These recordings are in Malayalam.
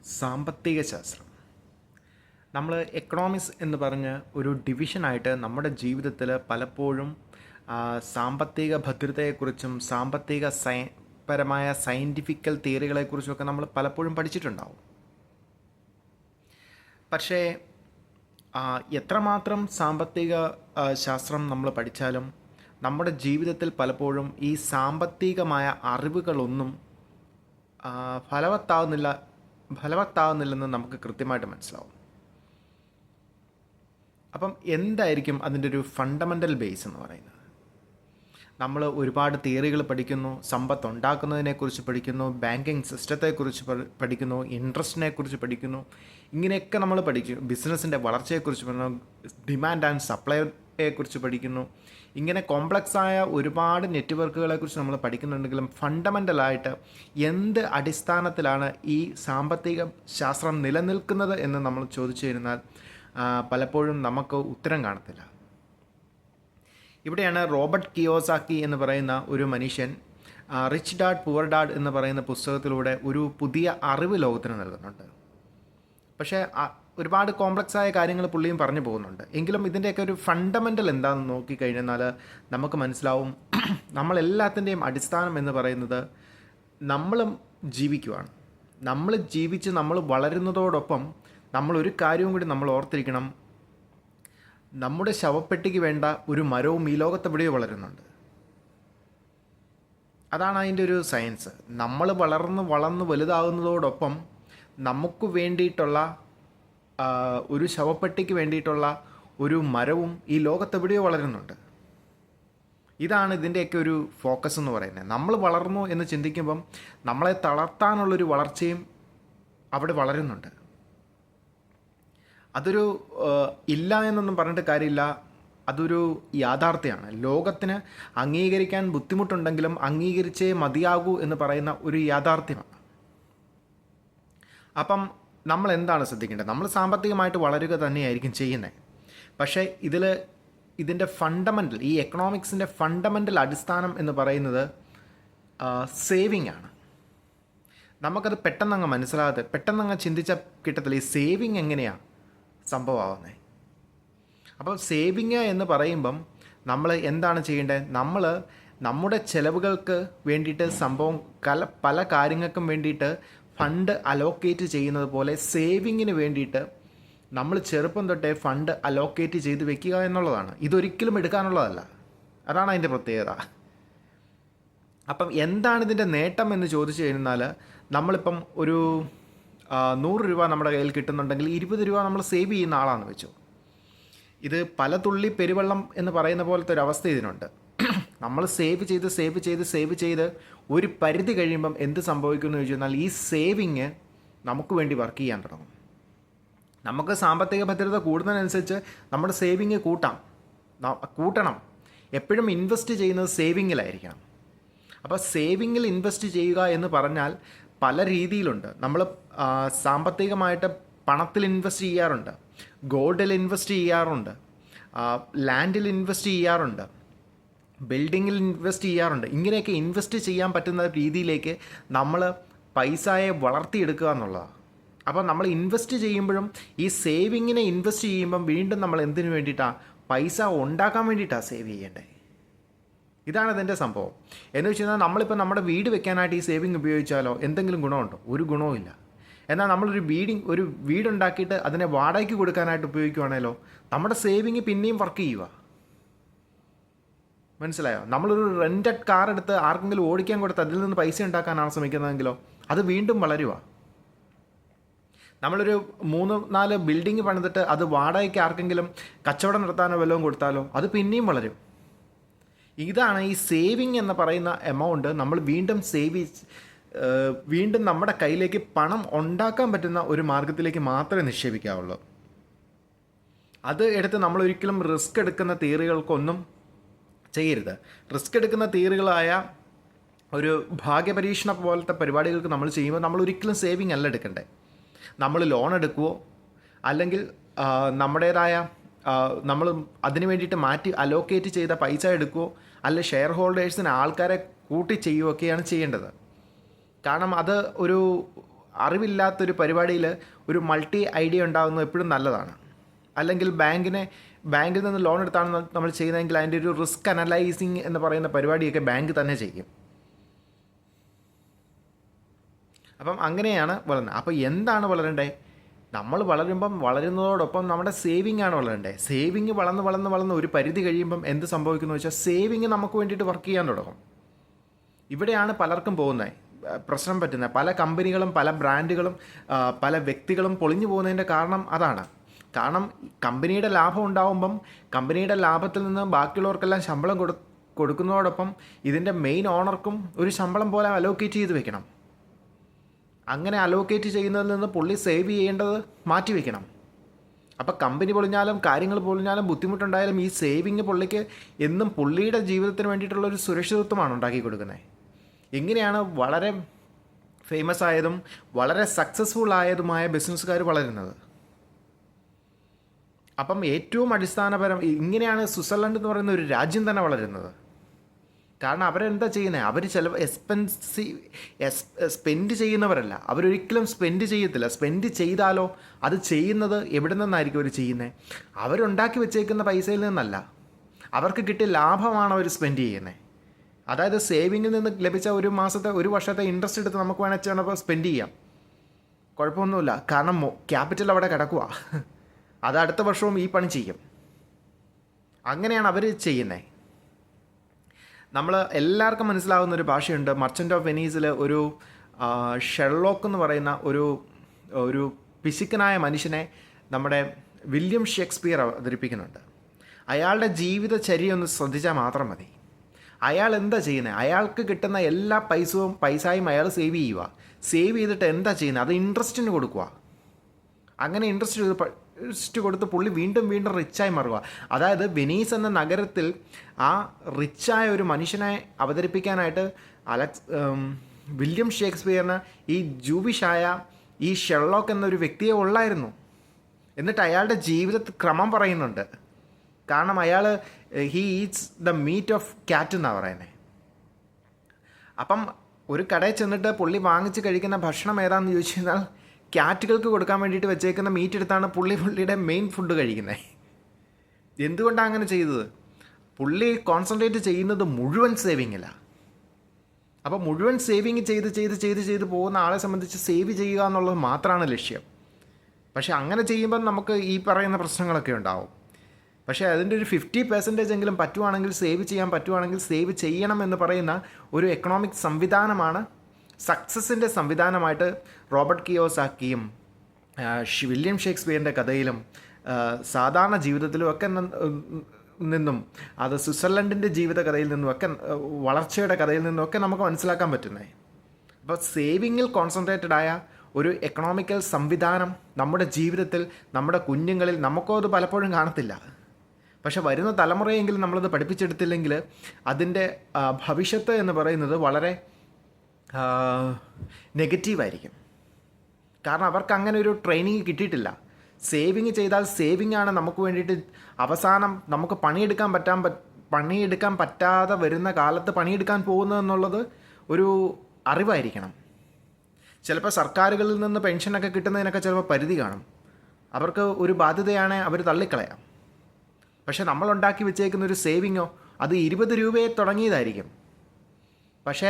സാമ്പത്തിക ശാസ്ത്രം. നമ്മൾ എക്കണോമിക്സ് എന്ന് പറഞ്ഞ് ഒരു ഡിവിഷനായിട്ട് നമ്മുടെ ജീവിതത്തിൽ പലപ്പോഴും സാമ്പത്തിക ഭദ്രതയെക്കുറിച്ചും പരമായ സയൻറ്റിഫിക്കൽ തിയറികളെക്കുറിച്ചുമൊക്കെ നമ്മൾ പലപ്പോഴും പഠിച്ചിട്ടുണ്ടാവും. പക്ഷേ എത്രമാത്രം സാമ്പത്തിക ശാസ്ത്രം നമ്മൾ പഠിച്ചാലും നമ്മുടെ ജീവിതത്തിൽ പലപ്പോഴും ഈ സാമ്പത്തികമായ അറിവുകളൊന്നും ഫലവത്താവുന്നില്ലെന്ന് നമുക്ക് കൃത്യമായിട്ട് മനസ്സിലാവും. അപ്പം എന്തായിരിക്കും അതിൻ്റെ ഒരു ഫണ്ടമെൻ്റൽ ബേസ് എന്ന് പറയുന്നത്? നമ്മൾ ഒരുപാട് തിയറികൾ പഠിക്കുന്നു, സമ്പത്ത് ഉണ്ടാക്കുന്നതിനെക്കുറിച്ച് പഠിക്കുന്നു, ബാങ്കിങ് സിസ്റ്റത്തെക്കുറിച്ച് പഠിക്കുന്നു, ഇൻട്രസ്റ്റിനെക്കുറിച്ച് പഠിക്കുന്നു. ഇങ്ങനെയൊക്കെ നമ്മൾ പഠിക്കും. ബിസിനസ്സിൻ്റെ വളർച്ചയെക്കുറിച്ച് പഠിക്കുന്നു, ഡിമാൻഡ് ആൻഡ് സപ്ലൈയെക്കുറിച്ച് പഠിക്കുന്നു. ഇങ്ങനെ കോംപ്ലക്സായ ഒരുപാട് നെറ്റ്വർക്കുകളെക്കുറിച്ച് നമ്മൾ പഠിക്കുന്നുണ്ടെങ്കിലും ഫണ്ടമെൻ്റലായിട്ട് എന്ത് അടിസ്ഥാനത്തിലാണ് ഈ സാമ്പത്തിക ശാസ്ത്രം നിലനിൽക്കുന്നത് എന്ന് നമ്മൾ ചോദിച്ചു കഴിഞ്ഞാൽ പലപ്പോഴും നമുക്ക് ഉത്തരം കാണത്തില്ല. ഇവിടെയാണ് റോബർട്ട് കിയോസാക്കി എന്ന് പറയുന്ന ഒരു മനുഷ്യൻ റിച്ച് ഡാഡ് പുവർ ഡാഡ് എന്ന് പറയുന്ന പുസ്തകത്തിലൂടെ ഒരു പുതിയ അറിവ് ലോകത്തിന് നൽകുന്നുണ്ട്. പക്ഷേ ഒരുപാട് കോംപ്ലക്സായ കാര്യങ്ങൾ പുള്ളിയും പറഞ്ഞു പോകുന്നുണ്ട്. എങ്കിലും ഇതിൻ്റെയൊക്കെ ഒരു ഫണ്ടമെൻ്റൽ എന്താണെന്ന് നോക്കിക്കഴിഞ്ഞാൽ നമുക്ക് മനസ്സിലാവും, നമ്മളെല്ലാത്തിൻ്റെയും അടിസ്ഥാനം എന്ന് പറയുന്നത് നമ്മളും ജീവിക്കുവാണ്. നമ്മൾ ജീവിച്ച് നമ്മൾ വളരുന്നതോടൊപ്പം നമ്മളൊരു കാര്യവും കൂടി നമ്മൾ ഓർത്തിരിക്കണം, നമ്മുടെ ശവപ്പെട്ടിക്ക് വേണ്ട ഒരു മരവും ഈ ലോകത്തെവിടെയോ വളരുന്നുണ്ട്. അതാണ് അതിൻ്റെ ഒരു സയൻസ്. നമ്മൾ വളർന്ന് വലുതാകുന്നതോടൊപ്പം നമുക്ക് വേണ്ടിയിട്ടുള്ള ഒരു ശവപ്പെട്ടിക്ക് വേണ്ടിയിട്ടുള്ള ഒരു മരവും ഈ ലോകത്തെവിടെയോ വളരുന്നുണ്ട്. ഇതാണ് ഇതിൻ്റെയൊക്കെ ഒരു ഫോക്കസ് എന്ന് പറയുന്നത്. നമ്മൾ വളർന്നു എന്ന് ചിന്തിക്കുമ്പം നമ്മളെ തളർത്താനുള്ളൊരു വളർച്ചയും അവിടെ വളരുന്നുണ്ട്. അതൊരു ഇല്ല എന്നൊന്നും പറഞ്ഞിട്ട് കാര്യമില്ല, അതൊരു യാഥാർത്ഥ്യമാണ്. ലോകത്തിന് അംഗീകരിക്കാൻ ബുദ്ധിമുട്ടുണ്ടെങ്കിലും അംഗീകരിച്ചേ മതിയാകൂ എന്ന് പറയുന്ന ഒരു യാഥാർത്ഥ്യമാണ്. അപ്പം നമ്മൾ എന്താണ് ശ്രദ്ധിക്കേണ്ടത്? നമ്മൾ സാമ്പത്തികമായിട്ട് വളരുക തന്നെയായിരിക്കും ചെയ്യുന്നത്. പക്ഷേ ഇതിൻ്റെ ഫണ്ടമെൻ്റൽ, ഈ എക്കണോമിക്സിൻ്റെ ഫണ്ടമെൻ്റൽ അടിസ്ഥാനം എന്ന് പറയുന്നത് സേവിങ് ആണ്. നമുക്കത് പെട്ടെന്നങ്ങ് ചിന്തിച്ചാൽ കിട്ടത്തില്ല. ഈ സേവിങ് എങ്ങനെയാണ് സംഭവമാകുന്നത്? അപ്പോൾ സേവിങ് എന്ന് പറയുമ്പം നമ്മൾ എന്താണ് ചെയ്യേണ്ടത്? നമ്മൾ നമ്മുടെ ചിലവുകൾക്ക് വേണ്ടിയിട്ട് പല കാര്യങ്ങൾക്കും വേണ്ടിയിട്ട് ഫണ്ട് അലോക്കേറ്റ് ചെയ്യുന്നത് പോലെ സേവിങ്ങിന് വേണ്ടിയിട്ട് നമ്മൾ ചെറുപ്പം തൊട്ടേ ഫണ്ട് അലോക്കേറ്റ് ചെയ്ത് വെക്കുക എന്നുള്ളതാണ്. ഇതൊരിക്കലും എടുക്കാനുള്ളതല്ല. അതാണ് അതിൻ്റെ പ്രത്യേകത. അപ്പം എന്താണ് ഇതിൻ്റെ നേട്ടം എന്ന് ചോദിച്ചു കഴിഞ്ഞാൽ, നമ്മളിപ്പം ഒരു 100 രൂപ നമ്മുടെ കയ്യിൽ കിട്ടുന്നുണ്ടെങ്കിൽ 20 രൂപ നമ്മൾ സേവ് ചെയ്യുന്ന ആളാണെന്ന് വെച്ചു. ഇത് പല തുള്ളി പെരുവെള്ളം എന്ന് പറയുന്ന പോലത്തെ ഒരു അവസ്ഥ ഇതിനുണ്ട്. നമ്മൾ സേവ് ചെയ്ത് ഒരു പരിധി കഴിയുമ്പം എന്ത് സംഭവിക്കുമെന്ന് ചോദിച്ചു കഴിഞ്ഞാൽ, ഈ സേവിങ് നമുക്ക് വേണ്ടി വർക്ക് ചെയ്യാൻ തുടങ്ങും. നമുക്ക് സാമ്പത്തിക ഭദ്രത കൂടുന്നതിനനുസരിച്ച് നമ്മുടെ സേവിങ് കൂട്ടണം. എപ്പോഴും ഇൻവെസ്റ്റ് ചെയ്യുന്നത് സേവിങ്ങിലായിരിക്കണം. അപ്പോൾ സേവിങ്ങിൽ ഇൻവെസ്റ്റ് ചെയ്യുക എന്ന് പറഞ്ഞാൽ പല രീതിയിലുണ്ട്. നമ്മൾ സാമ്പത്തികമായിട്ട് പണത്തിൽ ഇൻവെസ്റ്റ് ചെയ്യാറുണ്ട്, ഗോൾഡിൽ ഇൻവെസ്റ്റ് ചെയ്യാറുണ്ട്, ലാൻഡിൽ ഇൻവെസ്റ്റ് ചെയ്യാറുണ്ട്, ബിൽഡിങ്ങിൽ ഇൻവെസ്റ്റ് ചെയ്യാറുണ്ട്. ഇങ്ങനെയൊക്കെ ഇൻവെസ്റ്റ് ചെയ്യാൻ പറ്റുന്ന രീതിയിലേക്ക് നമ്മൾ പൈസയെ വളർത്തിയെടുക്കുക എന്നുള്ളതാണ്. അപ്പോൾ നമ്മൾ ഇൻവെസ്റ്റ് ചെയ്യുമ്പോഴും ഈ സേവിങ്ങിനെ ഇൻവെസ്റ്റ് ചെയ്യുമ്പം വീണ്ടും നമ്മൾ എന്തിനു വേണ്ടിയിട്ടാണ്? പൈസ ഉണ്ടാക്കാൻ വേണ്ടിയിട്ടാണ് സേവ് ചെയ്യേണ്ടത്. ഇതാണ് ഇതിൻ്റെ സംഭവം. എന്ന് വെച്ച് കഴിഞ്ഞാൽ നമ്മളിപ്പോൾ നമ്മുടെ വീട് വെക്കാനായിട്ട് ഈ സേവിങ് ഉപയോഗിച്ചാലോ എന്തെങ്കിലും ഗുണമുണ്ടോ? ഒരു ഗുണവും ഇല്ല. എന്നാൽ നമ്മളൊരു വീടുണ്ടാക്കിയിട്ട് അതിനെ വാടകയ്ക്ക് കൊടുക്കാനായിട്ട് ഉപയോഗിക്കുകയാണല്ലോ, നമ്മുടെ സേവിങ് പിന്നെയും വർക്ക് ചെയ്യുക. മനസ്സിലായോ? നമ്മളൊരു റെൻറ്റഡ് കാർ എടുത്ത് ആർക്കെങ്കിലും ഓടിക്കാൻ കൊടുത്ത് അതിൽ നിന്ന് പൈസ ഉണ്ടാക്കാനാണ് ശ്രമിക്കുന്നതെങ്കിലോ അത് വീണ്ടും വളരുക. നമ്മളൊരു 3-4 ബിൽഡിങ് പണിതിട്ട് അത് വാടകയ്ക്ക് ആർക്കെങ്കിലും കച്ചവടം നടത്താനോ വല്ലതും കൊടുത്താലോ അത് പിന്നെയും വളരും. ഇതാണ് ഈ സേവിങ് എന്ന് പറയുന്ന എമൗണ്ട് നമ്മൾ വീണ്ടും നമ്മുടെ കയ്യിലേക്ക് പണം ഉണ്ടാക്കാൻ പറ്റുന്ന ഒരു മാർഗത്തിലേക്ക് മാത്രമേ നിക്ഷേപിക്കാവുള്ളൂ. അത് എടുത്ത് നമ്മളൊരിക്കലും റിസ്ക് എടുക്കുന്ന തിയറികൾക്കൊന്നും ചെയ്യരുത്. റിസ്ക് എടുക്കുന്ന തിയറികളായ ഒരു ഭാഗ്യപരീക്ഷണ പോലത്തെ പരിപാടികൾക്ക് നമ്മൾ ചെയ്യുമ്പോൾ നമ്മൾ ഒരിക്കലും സേവിങ് അല്ല എടുക്കേണ്ടത്. നമ്മൾ ലോൺ എടുക്കുവോ അല്ലെങ്കിൽ നമ്മുടേതായ നമ്മൾ അതിന് വേണ്ടിയിട്ട് മാറ്റി അലോക്കേറ്റ് ചെയ്ത പൈസ എടുക്കുവോ അല്ല ഷെയർ ഹോൾഡേഴ്സിന് ആൾക്കാരെ കൂട്ടി ചെയ്യുകയൊക്കെയാണ് ചെയ്യേണ്ടത്. കാരണം അത് അറിവില്ലാത്തൊരു പരിപാടിയിൽ ഒരു മൾട്ടി ഐഡിയ ഉണ്ടാകുന്നത് എപ്പോഴും നല്ലതാണ്. അല്ലെങ്കിൽ ബാങ്കിൽ നിന്ന് ലോൺ എടുത്താണ് നമ്മൾ ചെയ്യുന്നതെങ്കിൽ അതിൻ്റെ ഒരു റിസ്ക് അനലൈസിങ് എന്ന് പറയുന്ന പരിപാടിയൊക്കെ ബാങ്ക് തന്നെ ചെയ്യും. അപ്പം അങ്ങനെയാണ് വളരുന്നത്. അപ്പോൾ എന്താണ് വളരേണ്ടത്? നമ്മൾ വളരുന്നതോടൊപ്പം നമ്മുടെ സേവിങ് ആണ് വളരേണ്ടത്. സേവിങ് വളർന്ന് ഒരു പരിധി കഴിയുമ്പം എന്ത് സംഭവിക്കുന്നു വെച്ചാൽ സേവിങ് നമുക്ക് വേണ്ടിയിട്ട് വർക്ക് ചെയ്യാൻ തുടങ്ങും. ഇവിടെയാണ് പലർക്കും പോകുന്നത് പ്രശ്നം പറ്റുന്നത്. പല കമ്പനികളും പല ബ്രാൻഡുകളും പല വ്യക്തികളും പൊളിഞ്ഞു പോകുന്നതിൻ്റെ കാരണം അതാണ്. കാരണം കമ്പനിയുടെ ലാഭം ഉണ്ടാവുമ്പം കമ്പനിയുടെ ലാഭത്തിൽ നിന്ന് ബാക്കിയുള്ളവർക്കെല്ലാം ശമ്പളം കൊടുക്കുന്നതോടൊപ്പം ഇതിൻ്റെ മെയിൻ ഓണർക്കും ഒരു ശമ്പളം പോലെ അലോക്കേറ്റ് ചെയ്ത് വെക്കണം. അങ്ങനെ അലോക്കേറ്റ് ചെയ്യുന്നതിൽ നിന്ന് പുള്ളി സേവ് ചെയ്യേണ്ടത് മാറ്റി വയ്ക്കണം. അപ്പോൾ കമ്പനി പൊളിഞ്ഞാലും കാര്യങ്ങൾ പൊളിഞ്ഞാലും ബുദ്ധിമുട്ടുണ്ടായാലും ഈ സേവിങ് പുള്ളിക്ക് എന്നും പുള്ളിയുടെ ജീവിതത്തിന് വേണ്ടിയിട്ടുള്ളൊരു സുരക്ഷിതത്വമാണ് ഉണ്ടാക്കി കൊടുക്കുന്നത്. ഇങ്ങനെയാണ് വളരെ ഫേമസ് ആയതും വളരെ സക്സസ്ഫുൾ ആയതുമായ ബിസിനസ്സുകാർ വളരുന്നത്. അപ്പം ഏറ്റവും ഇങ്ങനെയാണ് സ്വിറ്റ്സർലൻഡ് എന്ന് പറയുന്ന ഒരു രാജ്യം തന്നെ വളരുന്നത്. കാരണം അവരെന്താ ചെയ്യുന്നത്? അവർ സ്പെൻഡ് ചെയ്യുന്നവരല്ല. അവരൊരിക്കലും സ്പെൻഡ് ചെയ്യത്തില്ല. സ്പെൻഡ് ചെയ്താലോ അത് ചെയ്യുന്നത് എവിടെ നിന്നായിരിക്കും അവർ ചെയ്യുന്നത്? അവരുണ്ടാക്കി വെച്ചേക്കുന്ന പൈസയിൽ നിന്നല്ല, അവർക്ക് കിട്ടിയ ലാഭമാണ് അവർ സ്പെൻഡ് ചെയ്യുന്നത്. അതായത് സേവിങ്ങിൽ നിന്ന് ലഭിച്ച ഒരു വർഷത്തെ ഇൻട്രസ്റ്റ് എടുത്ത് നമുക്ക് വേണമെങ്കിൽ സ്പെൻഡ് ചെയ്യാം, കുഴപ്പമൊന്നുമില്ല. കാരണം ക്യാപിറ്റൽ അവിടെ കിടക്കുക, അത് അടുത്ത വർഷവും ഈ പണി ചെയ്യും. അങ്ങനെയാണ് അവർ ചെയ്യുന്നത്. നമ്മൾ എല്ലാവർക്കും മനസ്സിലാവുന്ന ഒരു ഭാഷയുണ്ട്. മർച്ചൻ്റ് ഓഫ് വെനീസിൽ ഒരു ഷെർലോക്ക് എന്ന് പറയുന്ന ഒരു പിശുക്കനായ മനുഷ്യനെ നമ്മുടെ വില്യം ഷേക്സ്പിയർ അവതരിപ്പിക്കുന്നുണ്ട്. അയാളുടെ ജീവിതചര്യ ഒന്ന് ശ്രദ്ധിച്ചാൽ മാത്രം മതി. അയാൾ എന്താ ചെയ്യുന്നത്? അയാൾക്ക് കിട്ടുന്ന എല്ലാ പൈസയും അയാൾ സേവ് ചെയ്തിട്ട് എന്താ ചെയ്യുന്നത്? അത് ഇൻട്രസ്റ്റിന് കൊടുക്കുക. അങ്ങനെ ഇൻട്രസ്റ്റ് കൊടുത്ത് പുള്ളി വീണ്ടും റിച്ചായി മാറുക. അതായത് വെനീസ് എന്ന നഗരത്തിൽ ആ റിച്ചായ ഒരു മനുഷ്യനെ അവതരിപ്പിക്കാനായിട്ട് വില്യം ഷേക്സ്പിയറിന് ഈ ജൂവിഷായ ഈ ഷെർലോക്ക് എന്നൊരു വ്യക്തിയെ ഉള്ളായിരുന്നു. എന്നിട്ട് അയാളുടെ ജീവിത ക്രമം പറയുന്നുണ്ട്. കാരണം അയാൾ he eats the meat of cat എന്നാണ് പറയുന്നത്. അപ്പം ഒരു കടയിൽ ചെന്നിട്ട് പുള്ളി വാങ്ങിച്ച് കഴിക്കുന്ന ഭക്ഷണം ഏതാണെന്ന് ചോദിച്ചു കഴിഞ്ഞാൽ ക്യാറ്റുകൾക്ക് കൊടുക്കാൻ വേണ്ടിയിട്ട് വെച്ചേക്കുന്ന മീറ്റ് എടുത്താണ് പുള്ളിയുടെ മെയിൻ ഫുഡ് കഴിക്കുന്നത്. എന്തുകൊണ്ടാണ് അങ്ങനെ ചെയ്തത്? പുള്ളി കോൺസെൻട്രേറ്റ് ചെയ്യുന്നത് മുഴുവൻ സേവിങ്ങിലാണ്. അപ്പോൾ മുഴുവൻ സേവിങ് ചെയ്ത് പോകുന്ന ആളെ സംബന്ധിച്ച് സേവ് ചെയ്യുക എന്നുള്ളത് മാത്രമാണ് ലക്ഷ്യം. പക്ഷേ അങ്ങനെ ചെയ്യുമ്പം നമുക്ക് ഈ പറയുന്ന പ്രശ്നങ്ങളൊക്കെ ഉണ്ടാവും. പക്ഷേ അതിൻ്റെ ഒരു 50% എങ്കിലും പറ്റുവാണെങ്കിൽ സേവ് ചെയ്യണം എന്ന് പറയുന്ന ഒരു എക്കണോമിക് സംവിധാനമാണ് സക്സസിൻ്റെ സംവിധാനമായിട്ട് റോബർട്ട് കിയോസാക്കിയും വില്യം ഷേക്സ്പിയറിൻ്റെ കഥയിലും സാധാരണ ജീവിതത്തിലും ഒക്കെ നിന്നും അത് സ്വിറ്റ്സർലൻഡിൻ്റെ ജീവിത കഥയിൽ നിന്നുമൊക്കെ വളർച്ചയുടെ കഥയിൽ നിന്നുമൊക്കെ നമുക്ക് മനസ്സിലാക്കാൻ പറ്റുന്നത്. അപ്പോൾ സേവിങ്ങിൽ കോൺസെൻട്രേറ്റഡ് ആയ ഒരു എക്കണോമിക്കൽ സംവിധാനം നമ്മുടെ ജീവിതത്തിൽ നമ്മുടെ കുഞ്ഞുങ്ങളിൽ നമുക്കോ അത് പലപ്പോഴും കാണത്തില്ല. പക്ഷെ വരുന്ന തലമുറയെങ്കിലും നമ്മളത് പഠിപ്പിച്ചെടുത്തില്ലെങ്കിൽ അതിൻ്റെ ഭവിഷ്യത്ത് എന്ന് പറയുന്നത് വളരെ നെഗറ്റീവായിരിക്കും. കാരണം അവർക്ക് അങ്ങനെ ഒരു ട്രെയിനിങ് കിട്ടിയിട്ടില്ല. സേവിങ് ചെയ്താൽ സേവിങ് ആണ് നമുക്ക് വേണ്ടിയിട്ട് അവസാനം നമുക്ക് പണിയെടുക്കാൻ പറ്റാതെ വരുന്ന കാലത്ത് പണിയെടുക്കാൻ പോകുന്നതെന്നുള്ളത് ഒരു അറിവായിരിക്കണം. ചിലപ്പോൾ സർക്കാരുകളിൽ നിന്ന് പെൻഷനൊക്കെ കിട്ടുന്നതിനൊക്കെ ചിലപ്പോൾ പരിധി കാണും. അവർക്ക് ഒരു ബാധ്യതയാണ്, അവർ തള്ളിക്കളയാം. പക്ഷെ നമ്മളുണ്ടാക്കി വെച്ചേക്കുന്ന ഒരു സേവിങ്ങോ അത് 20 രൂപയെ തുടങ്ങിയതായിരിക്കും. പക്ഷേ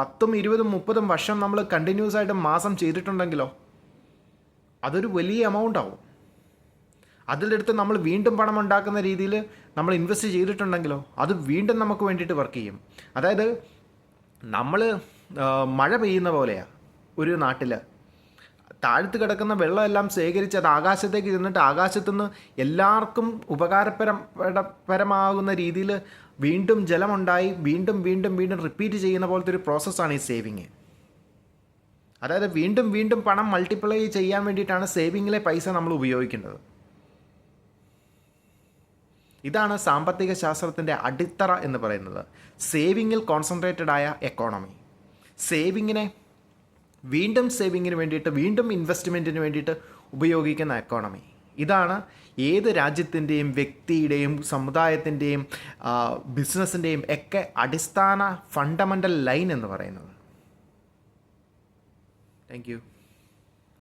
10, 20, 30 വർഷം നമ്മൾ കണ്ടിന്യൂസ് ആയിട്ട് മാസം ചെയ്തിട്ടുണ്ടെങ്കിലോ അതൊരു വലിയ എമൗണ്ട് ആവും. അതിലെടുത്ത് നമ്മൾ വീണ്ടും പണം ഉണ്ടാക്കുന്ന രീതിയിൽ നമ്മൾ ഇൻവെസ്റ്റ് ചെയ്തിട്ടുണ്ടെങ്കിലോ അത് വീണ്ടും നമുക്ക് വേണ്ടിയിട്ട് വർക്ക് ചെയ്യും. അതായത് നമ്മൾ മഴ പെയ്യുന്ന പോലെയാണ് ഒരു നാട്ടിൽ താഴ്ത്ത് കിടക്കുന്ന വെള്ളമെല്ലാം ശേഖരിച്ച് അത് ആകാശത്തേക്ക് ചെന്നിട്ട് ആകാശത്തുനിന്ന് എല്ലാവർക്കും ഉപകാരപരമാകുന്ന രീതിയിൽ വീണ്ടും ജലമുണ്ടായി വീണ്ടും റിപ്പീറ്റ് ചെയ്യുന്ന പോലത്തെ ഒരു പ്രോസസ്സാണ് ഈ സേവിങ്. അതായത് വീണ്ടും പണം മൾട്ടിപ്ലൈ ചെയ്യാൻ വേണ്ടിയിട്ടാണ് സേവിങ്ങിലെ പൈസ നമ്മൾ ഉപയോഗിക്കേണ്ടത്. ഇതാണ് സാമ്പത്തിക ശാസ്ത്രത്തിൻ്റെ അടിത്തറ എന്ന് പറയുന്നത്. സേവിങ്ങിൽ കോൺസെൻട്രേറ്റഡ് ആയ എക്കോണമി, സേവിങ്ങിന് വേണ്ടിയിട്ട് വീണ്ടും ഇൻവെസ്റ്റ്മെൻറ്റിന് വേണ്ടിയിട്ട് ഉപയോഗിക്കുന്ന എക്കോണമി. ഇതാണ് ഏത് രാജ്യത്തിൻ്റെയും വ്യക്തിയുടെയും സമുദായത്തിൻ്റെയും ബിസിനസ്സിൻ്റെയും ഒക്കെ അടിസ്ഥാന ഫണ്ടമെൻ്റൽ ലൈൻ എന്ന് പറയുന്നത്. Thank you.